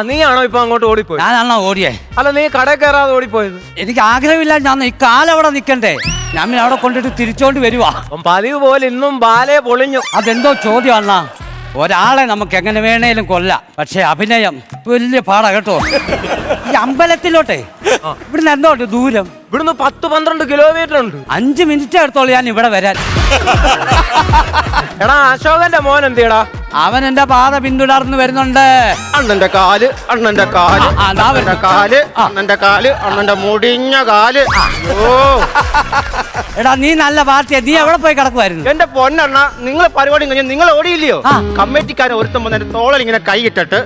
നീയാണോ ഇപ്പൊ അങ്ങോട്ട് ഓടിപ്പോയി? ഞാനാണോ ഓടിയേ? അല്ല, നീ കടയിൽ കയറാതെ ഓടിപ്പോയത്? എനിക്ക് ആഗ്രഹമില്ല, ഞാൻ ഈ കാലം അവിടെ നിൽക്കണ്ടേ. ഞാൻ പിന്നെ അവിടെ കൊണ്ടിട്ട് തിരിച്ചോണ്ട് വരുവാ. പതിവ് പോലെ ഇന്നും ബാലേ പൊളിഞ്ഞു. അതെന്തോ ചോദ്യം അണ്ണാ. ഒരാളെ നമുക്ക് എങ്ങനെ വേണേലും കൊല്ലാം, പക്ഷെ അഭിനയം വലിയ പാടാ കേട്ടോ. ഈ അമ്പലത്തിലോട്ടെ ഇവിടുന്ന് എന്തോട്ട് ദൂരം? ഇവിടുന്ന് 10-12 കിലോമീറ്റർ ഉണ്ട്. 5 മിനിറ്റ് എടുത്തോളൂ ഞാൻ ഇവിടെ വരാൻ. എടാ, അശോകന്റെ മോൻ എന്തിയടാ? അവൻ എന്റെ പാത പിന്തുടർന്ന് വരുന്നുണ്ട്. അണ്ണന്റെ കാല്, അണ്ണന്റെ കാല്, അണ്ണന്റെ കാല്, അണ്ണന്റെ കാല്, അണ്ണന്റെ മുടിഞ്ഞ കാല്. എടാ, നീ നല്ല പാർട്ടിയാ. നീ എവിടെ പോയി കിടക്കുമായിരുന്നു? എന്റെ പൊന്നണ്ണ, നിങ്ങളെ പരിപാടി കഴിഞ്ഞാൽ നിങ്ങൾ ഓടിയില്ലയോ? കമ്മിറ്റിക്കാരൻ ഒരുത്തം വന്നെ തോളൽ ഇങ്ങനെ കൈയിട്ടിട്ട്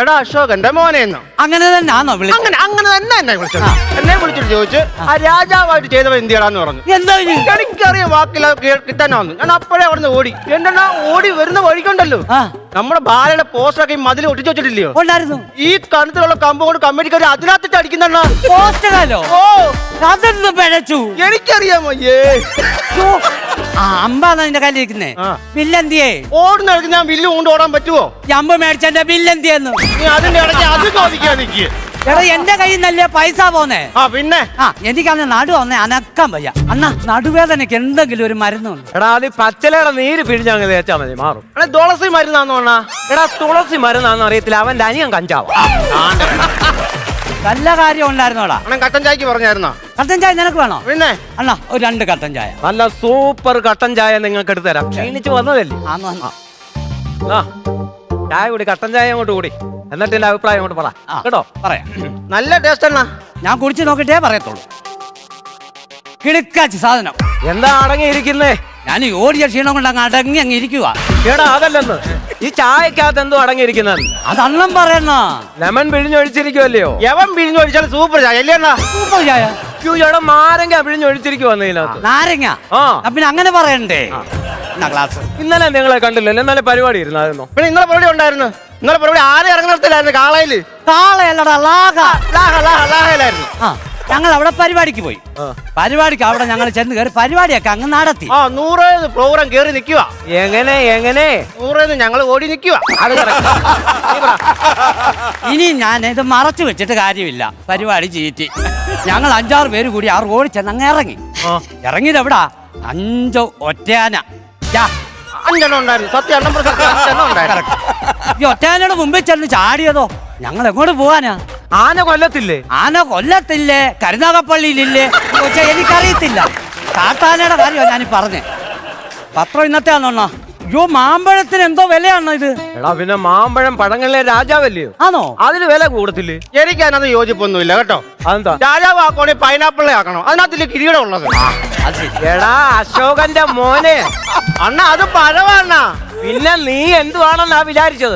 എടാ അശോകന്റെ മോനെന്ന് അങ്ങനെ തന്നെ ആണോ വിളി? അങ്ങനെ തന്നെ എന്നെ വിളിച്ചത്. എന്നെ വിളിച്ചിട്ട് ചോദിച്ചു ആ രാജാവായിട്ട് ചെയ്തവൻ എന്തിയാടാന്ന് പറഞ്ഞു. എന്താ എനിക്കറിയാം, വാക്കില്ല കിട്ടാനാന്ന്. ഞാൻ അപ്പോഴേ അവിടുന്ന് ഓടി. എന്റെ ഓടി വരുന്ന വഴിക്കുണ്ടല്ലോ നമ്മുടെ ബാലയുടെ പോസ്റ്ററൊക്കെ മതിൽ ഒട്ടിച്ചു വെച്ചിട്ടില്ലയോ? ഉണ്ടായിരുന്നു. ഈ കണത്തിലുള്ള കമ്പ് കൊണ്ട് കമ്മിറ്റിക്കാർ അതിനകത്തിട്ട് അടിക്കുന്നെണ്ണ. പോസ്റ്ററല്ലോ? ഓ, അതൊന്ന് പിഴച്ചു. എനിക്കറിയാമോ? അമ്പാണ് അതിന്റെ കയ്യിലിരിക്കുന്നേ. ബില്ലെന്തിയേ? ഓടുന്ന ഞാൻ ബില്ല് കൊണ്ട് ഓടാൻ പറ്റുമോ? അമ്പ് മേടിച്ചെന്റെ ബില്ലെന്തിയെന്ന് നീ അതിന്റെ ഇടയ്ക്ക് അത് ചോദിക്കാൻ നിൽക്കുക. എടാ, എന്റെ കയ്യിൽ നല്ല പൈസ പോന്നേ. പിന്നെ എനിക്കന്ന് നടു വന്നേ, അനക്കാൻ വയ്യ. അണ്ണാ, നടുവേദനക്ക് എന്തെങ്കിലും ഒരു മരുന്നുണ്ട്? എടാ, അത് പച്ചലയുടെ നീര് പിഴിഞ്ഞങ്ങ് തേച്ചാ മതി, മാറും. എടാ, തുളസി മരുന്നാന്ന് പറഞ്ഞാ? എടാ, തുളസി മരുന്നാന്ന് അറിയത്തില്ല, അവന്റെ അനിയൻ കഞ്ചാവ. നല്ല കാര്യം ഉണ്ടായിരുന്നോടാ. കട്ടൻ ചായക്ക് പറഞ്ഞായിരുന്നോ? കട്ടൻ ചായ നിനക്ക് വേണോ? പിന്നെ അണ്ണാ, ഒരു 2 കട്ടൻ ചായ. നല്ല സൂപ്പർ കട്ടൻ ചായ നിങ്ങൾക്ക് എടുത്തു തരാം. ക്ഷീണിച്ച് വന്നതല്ലേ? ചായ കൂടി, കട്ടൻ ചായ അങ്ങോട്ട് കൂടി, എന്നിട്ട് എന്റെ അഭിപ്രായം അങ്ങോട്ട് പറ കേട്ടോ. പറയാം. നല്ല ടേസ്റ്റ് അണ്ണാ. ഞാൻ കുടിച്ച് നോക്കിട്ടേ പറയത്തുള്ളൂ. കിടക്കാച്ച് സാധനം. എന്താ അടങ്ങിയിരിക്കുന്നേ? ഞാൻ ഈ ഓടിയ ക്ഷീണം കൊണ്ട് അങ്ങ് അടങ്ങി അങ്ങ് ഇരിക്കുക. എടാ, അതല്ലെന്ന്, ഈ ചായക്കകത്ത് എന്തോ അടങ്ങിയിരിക്കുന്നത്? അത് അണ്ണം പറയണ. ലെമൺ പിഴിഞ്ഞൊഴിച്ചിരിക്കുമല്ലയോ? യവൻ പിഴിഞ്ഞൊഴിച്ചാൽ സൂപ്പർ ചായ അല്ലേ? സൂപ്പർ ചായ. നാരങ്ങ പിഴിഞ്ഞൊഴിച്ചിരിക്കുവന്ന് ഇതിനകത്ത്. നാരങ്ങ? പിന്നെ അങ്ങനെ പറയണ്ടേ? ക്ലാസ് ഇന്നലെ നിങ്ങളെ കണ്ടില്ലല്ലോ, ഇന്നലെ പരിപാടി ഇരുന്നായിരുന്നു. പിന്നെ നിങ്ങളെ പരിപാടി ഉണ്ടായിരുന്നു. നിങ്ങളെ പരിപാടി ആരെ ഇറങ്ങുന്നിടത്തില്ലായിരുന്നു? കാളയില്. കാളയല്ലടാ, ലാഹയിലായിരുന്നു. ഞങ്ങൾ അവിടെ പരിപാടിക്ക് പോയി. പരിപാടിക്ക് അവിടെ ഞങ്ങൾ ചെന്ന് കയറി പരിപാടിയൊക്കെ അങ്ങ് നടത്തി. 100 പ്രോഗ്രാം കയറി നിൽക്കുക. എങ്ങനെ 100 ഞങ്ങൾ ഓടി നിൽക്കുക. ഇനി ഞാൻ ഇത് മറച്ചു വെച്ചിട്ട് കാര്യമില്ല. പരിപാടി ചീറ്റി. ഞങ്ങൾ 5-6 പേര് കൂടി ആ റോഡിൽ ചെന്ന് അങ്ങ് ഇറങ്ങിയത് എവിടാ? 5 ഒറ്റയാന. 5 ഉണ്ടായിരുന്നു. സത്യം, ഈ ഒറ്റയാനയുടെ മുമ്പിൽ ചെന്ന് ചാടിയതോ. ഞങ്ങൾ എങ്ങോട്ട് പോവാനാ? ആന കൊല്ലത്തില്ലേ? ആന കൊല്ലത്തില്ലേ? കരുനാഗപ്പള്ളിയിലില്ലേ? എനിക്കറിയത്തില്ല. കാട്ടാനയുടെ കാര്യമാണ് ഞാനീ പറഞ്ഞേ. പത്രം ഇന്നത്തെ ആണോ? അയ്യോ, മാമ്പഴത്തിന് എന്തോ വിലയാണോ ഇത്? എടാ, പിന്നെ മാമ്പഴം പഴങ്ങളിലെ രാജാവല്ലയോ? ആണോ? അതിന് വില കൂടത്തില്ലേ? എനിക്ക് അതിനകത്ത് യോജിപ്പൊന്നുമില്ല കേട്ടോ. അതെന്താ? രാജാവ് ആക്കണേ പൈനാപ്പിളെ ആക്കണോ? അതിനകത്തില്ലേ കിരീടം ഉള്ളത്? എടാ, അശോകന്റെ മോനെ അണ്ണ, അത് പഴമണ്ണ. പിന്നെ നീ എന്തുവാണെന്നാ വിചാരിച്ചത്?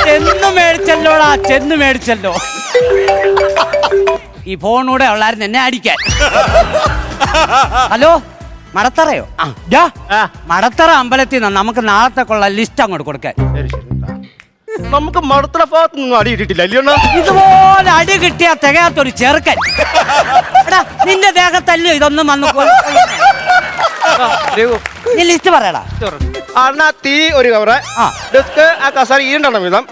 ചെന്ന് മേടിച്ചല്ലോടാ, ചെന്ന് മേടിച്ചല്ലോ. ഈ ഫോണൂടെ ഉള്ളായിരുന്നു എന്നെ അടിക്കാൻ. ഹലോ, മടത്തറയോ? മടത്തറ അമ്പലത്തിൽ നിന്ന് നമുക്ക് നാളത്തേക്കുള്ള ലിസ്റ്റ് അങ്ങോട്ട് കൊടുക്കാൻ. നമുക്ക് മടത്തറ ഭാഗത്തൊന്നും അടി കിട്ടിയിട്ടില്ല. ഇതുപോലെ അടി കിട്ടിയാ തികയാത്തൊരു ചെറുക്കൻ. എടാ, നിന്റെ ദേഹത്തല്ലോ ഇതൊന്നും വന്നു. നീ ലിസ്റ്റ് പറയടാ. തീ ഒരു കവറ്, ഡിസ്ക്, ആ കസേര 2 വീതം,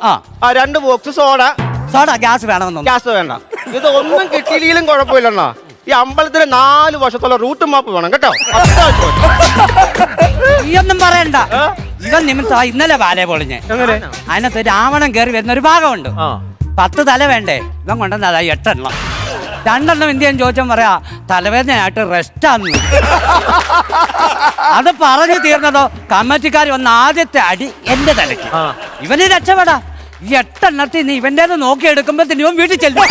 2 ബോക്സ് സോഡ. ഗ്യാസ് വേണമെന്നോ? ഗ്യാസ് വേണ്ട. ഇതൊന്നും കിട്ടിയില്ലെങ്കിലും കുഴപ്പമില്ലെന്നാ. ഈ അമ്പലത്തിന് 4 വർഷത്തോളം റൂട്ട് മാപ്പ് വേണം കേട്ടോ. ഈ ഒന്നും പറയണ്ട. ഇവൻ നിമിത്തം ഇന്നലെ ബാലെ പൊളിഞ്ഞ്. അതിനകത്ത് രാവണൻ കയറി വരുന്ന ഒരു ഭാഗമുണ്ട്. 10 തല വേണ്ടേ? ഇവൻ കൊണ്ടുവന്നതാ 8 എണ്ണം. 2 എണ്ണം എന്തിയാന്ന് ചോദിച്ചാൽ പറയാ തലവേദനയായിട്ട് റെസ്റ്റാന്ന്. അത് പറഞ്ഞു തീർന്നതോ കമ്മിറ്റിക്കാർ വന്ന ആദ്യത്തെ അടി എന്റെ തലയ്ക്ക്. ഇവന് രക്ഷപ്പെടാ. ഈ 8 എണ്ണത്തിൽ നീ ഇവന്റേത് നോക്കിയെടുക്കുമ്പോ ഇവൻ വീട്ടിൽ ചെല്ലും.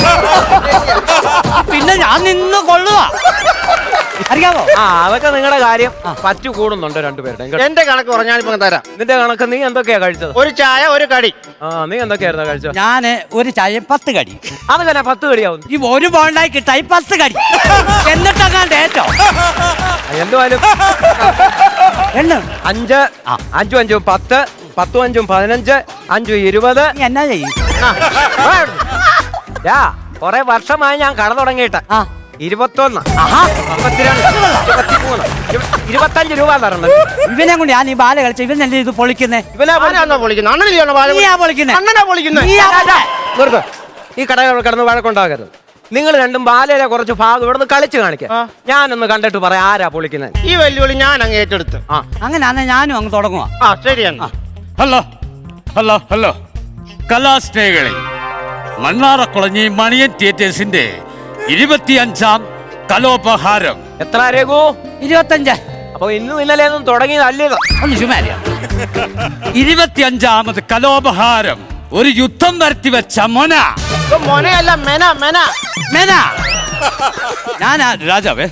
പിന്നെ ഞാൻ നിന്ന് കൊള്ളുക. അറിയാവോ? അതൊക്കെ നിങ്ങളുടെ കാര്യം. പറ്റു കൂടുന്നുണ്ട് 2 പേരുടെ. എന്റെ കണക്ക് പറഞ്ഞാൽ തരാം. നിന്റെ കണക്ക് നീ എന്തൊക്കെയാ കഴിച്ചത്? ഒരു ചായ, ഒരു കടി. നീ എന്തൊക്കെയായിരുന്നു കഴിച്ചത്? ഞാന് ഒരു ചായ 10 കടി. അതങ്ങനെ 10 കടിയാവും. ഈ ഒരു ബോണ്ടായി കിട്ടായി 10 കടി. എന്നിട്ടങ്ങാണ്ട് ഏറ്റോ എന്തുവായാലും 5 5 5 10 10 5 15 5 20. എന്നാ ചെയ്യും? കൊറേ വർഷമായി ഞാൻ കട തുടങ്ങിയിട്ട് 21, ആഹാ 22, 23, 25 രൂപ തരണം. ഇവനെ കൊണ്ട് ഞാൻ ഈ ബാല കളിച്ച ഇവനല്ലേ ഇത് പൊളിക്കുന്നേ? ഇവനാണോ പൊളിക്കുന്നത്? അണ്ണനിലാണോ ബാല? നീയാ പൊളിക്കുന്നേ? അണ്ണനാ പൊളിക്കുന്നത്. നിർത്ത്. ഈ കടകൾ കിടന്ന് വഴക്കുണ്ടാകരുത്. നിങ്ങൾ രണ്ടും ബാലയിലെ കുറച്ച് ഭാഗം ഇവിടുന്ന് കളിച്ച് കാണിക്കാം. ഞാനൊന്ന് കണ്ടിട്ട് പറയാം ആരാ പൊളിക്കുന്നത്. ഈ വെല്ലുവിളി ഞാൻ അങ്ങ് ഏറ്റെടുത്ത്. അങ്ങനെയാണെ ഞാനും അങ്ങ് തുടങ്ങുവാ. ശരിയാണ്. ഹലോ ഹലോ ഹലോ കലാസ്നേഹികളെ, മണ്ണാറക്കുളഞ്ഞി മണിയൻ തിയേറ്റേഴ്സിന്റെ 25ാം കലോപഹാരം. എത്ര രഘു? 25. അപ്പൊ ഇന്നും ഇന്നലെ ഒന്നും തുടങ്ങിയതല്ലേ? ഒന്ന് ചുമ്മാരിയാ. 25ാമത് കലോപഹാരം ഒരു യുദ്ധം വരുത്തി വെച്ച മൊന. മൊനയല്ല, മെന മെന മേന. ഞാനാ രാജാവേ.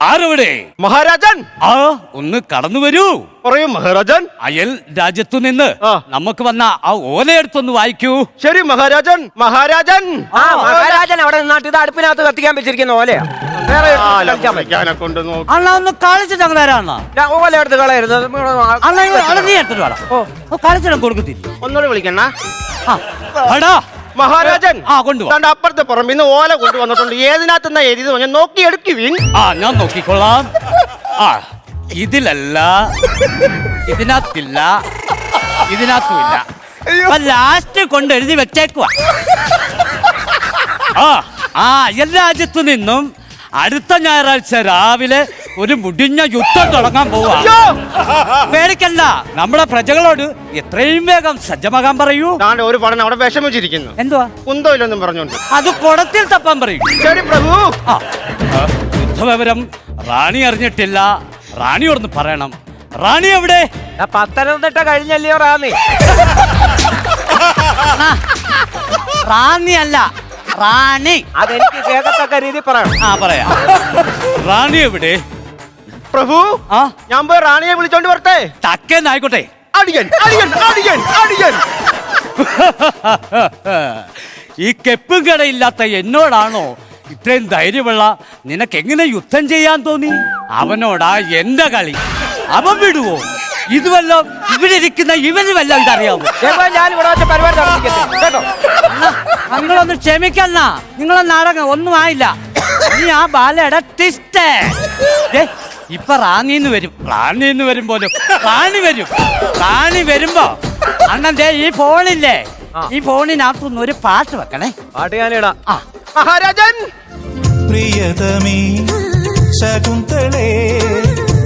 ആരവിടെ? മഹാരാജൻ. ആ ഒന്ന് കടന്നു വരൂ. പറയൂ മഹാരാജൻ. അയൽ രാജ്യത്തു നിന്ന് ആ. നമുക്ക് വന്ന ആ ഓലയെടുത്തൊന്ന് വായിക്കൂ. ശരി മഹാരാജൻ. മഹാരാജൻ. മഹാരാജൻ അവിടെ നിന്നാട്ട് ഇത് അടുപ്പിനകത്ത് കത്തിക്കാൻ വെച്ചിരിക്കുന്ന ഓലയാ. വേറെ കളിക്കാൻ പറ്റും. കൊണ്ട് നോക്ക്. അണ്ണ ഒന്ന് കളിച്ചിട്ട് അങ്ങ് തരാന്നാ. ഓല എടുത്ത് കളയരുത്. അണ്ണ അവിടെ നീ എടുത്തിട്ട് വേണം. കളിച്ചിടം കൊടുക്കത്തില്ല. ഒന്നുകൂടി വിളിക്കണ എടാ, മഹാരാജൻ. ആ കൊണ്ടുവാ. ദാണ്ട അപ്പുറത്തെ പുറമ്പിന്ന് ഓല കൊണ്ടുവന്നിട്ടുണ്ട്. ഏതിനകത്തുനിന്നാ എഴുതി ഞാൻ നോക്കി എടുക്കുവിൻ. ആ ഞാൻ നോക്കിക്കൊള്ളാം. ആ ഇതിലല്ല, ഇതിനകത്തില്ല, ഇതിനകത്തുമില്ല. ലാസ്റ്റ് കൊണ്ട് എഴുതി വെച്ചേക്കുവാ. ആ എല്ലാ രാജ്യത്തു നിന്നും അടുത്ത ഞായറാഴ്ച രാവിലെ ഒരു മുടിഞ്ഞ യുദ്ധം തുടങ്ങാൻ പോവാ. പേടിക്കണ്ട, നമ്മുടെ പ്രജകളോട് എത്രയും വേഗം സജ്ജമാകാൻ പറയൂ. ദാണ്ട ഒരു പടം അവിടെ വിഷമിച്ചിരിക്കുന്നു. എന്തുവാ? കുന്തമില്ലെന്നും പറഞ്ഞോണ്ട്. അത് കുടത്തിൽ തപ്പാൻ പറയും. ശരി പ്രഭു. യുദ്ധവിവരം റാണി അറിഞ്ഞിട്ടില്ല. റാണിയോടൊന്ന് പറയണം. റാണി എവിടെ? പത്തനംതിട്ട കഴിഞ്ഞല്ലയോ റാന്നി? റാണി അല്ല, റാണി. അതെനിക്ക് കേൾക്കത്തക്ക രീതി പറയണം. ആ പറയാം. റാണി എവിടെ? പ്രഭു, ആ ഞാൻ പോയി റാണിയെ വിളിച്ചോണ്ട് വരട്ടെ. തക്കേന്നായിക്കോട്ടെ. അടിയൻ അടിയൻ അടിയൻ അടിയൻ. ഈ കെപ്പും കടയില്ലാത്ത എന്നോടാണോ ഇത്രയും ധൈര്യമുള്ള? നിനക്ക് എങ്ങനെ യുദ്ധം ചെയ്യാൻ തോന്നി? അവനോടാ എന്റെ കളി. അവൻ വിടുവോ? ഇതുവല്ലോ ഇവിടെ ഇരിക്കുന്ന ഇവന് വല്ല ഇതറിയാവോ? ഞാൻ ഇവിടെ വെച്ച പരിപാടി നടത്തിക്കത്തില്ല കേട്ടോ. നിങ്ങളൊന്ന് ക്ഷമിക്കണ്ണ. നിങ്ങളെ നാടകം ഒന്നും ആയില്ല. നീ ആ ബാലയുടെ ട്വിസ്റ്റ്. ഇപ്പൊ റാന്നിന്ന് വരും. റാണിന്ന് വരും പോലും. റാണി വരും. റാണി വരുമ്പോ അണ്ണൻ ദേ ഈ ഫോണില്ലേ, ഈ ഫോണിനകത്തുനിന്ന് ഒരു പാട്ട് വെക്കണേ. പാട്ട് ഞാനിടാം. മഹാരാജൻ. പ്രിയതമേ ശകുന്തളേ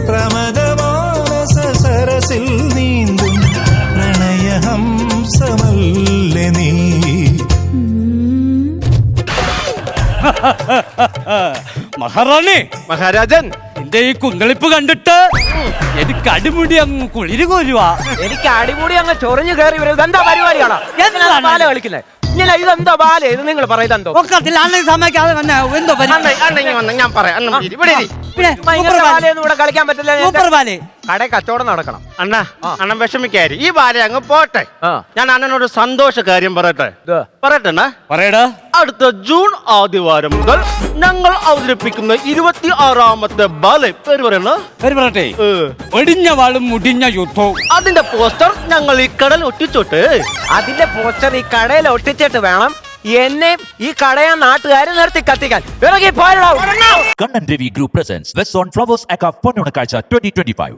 പ്രമദമാനസ സരസിൽ നീന്തും പ്രണയഹംസമല്ലേ നീ. മഹാറാണി. മഹാരാജൻ. നിന്റെ ഈ കുന്തളിപ്പ് കണ്ടിട്ട് എനിക്ക് അടിമുടി അങ്ങ് കുളിര് കോരുവാ. എനിക്ക് അടിമുടി അങ്ങ് ചൊറിഞ്ഞു കയറി വരും. ഇതെന്താ പരിപാടിയാണോ? എന്താണ് ബാല കളിക്കുന്നത്? ഇങ്ങനെ ഇതെന്താ ബാല? ഇത് നിങ്ങൾ പറയുന്നതോ? ഒക്കത്തില്ല. അണ്ണൻ സമ്മതിക്കാതെ വന്ന എന്തോ അണ്ണ വന്ന് ഞാൻ പറയാം. അണ്ണൻ ഇവിടെ ഇരി. പിന്നെ ബാലയൊന്നും ഇവിടെ കളിക്കാൻ പറ്റില്ല. സൂപ്പർ ബാലേ. കട കച്ചവടം നടക്കണം. അണ്ണ അണ്ണൻ വിഷമിക്കാരി. ഈ ബാല അങ്ങ് പോട്ടെ. ഞാൻ അണ്ണനോട് സന്തോഷ കാര്യം പറയട്ടെ. പറയട്ടെ. പറയടാ. അടുത്ത ജൂൺ ആദ്യവാരം മുതൽ ഞങ്ങൾ അവതരിപ്പിക്കുന്ന 26ാമത്തെ ബാല പേര് പറയണ പേര് പറയട്ടെ. ഒടിഞ്ഞ വാളും മുടിഞ്ഞ യുദ്ധവും. അതിന്റെ പോസ്റ്റർ ഞങ്ങൾ ഈ കടൽ ഒട്ടിച്ചോട്ട്. അതിന്റെ പോസ്റ്റർ ഈ കടയിൽ ഒട്ടിച്ചിട്ട് വേണം എന്നെ ഈ കടയാ നാട്ടുകാരെ നിർത്തി കത്തിക്കാൻ. ഇറങ്ങി പോരാ. Kannan Devi Group presents West on Flowers Aka Ponnunakazha 2025.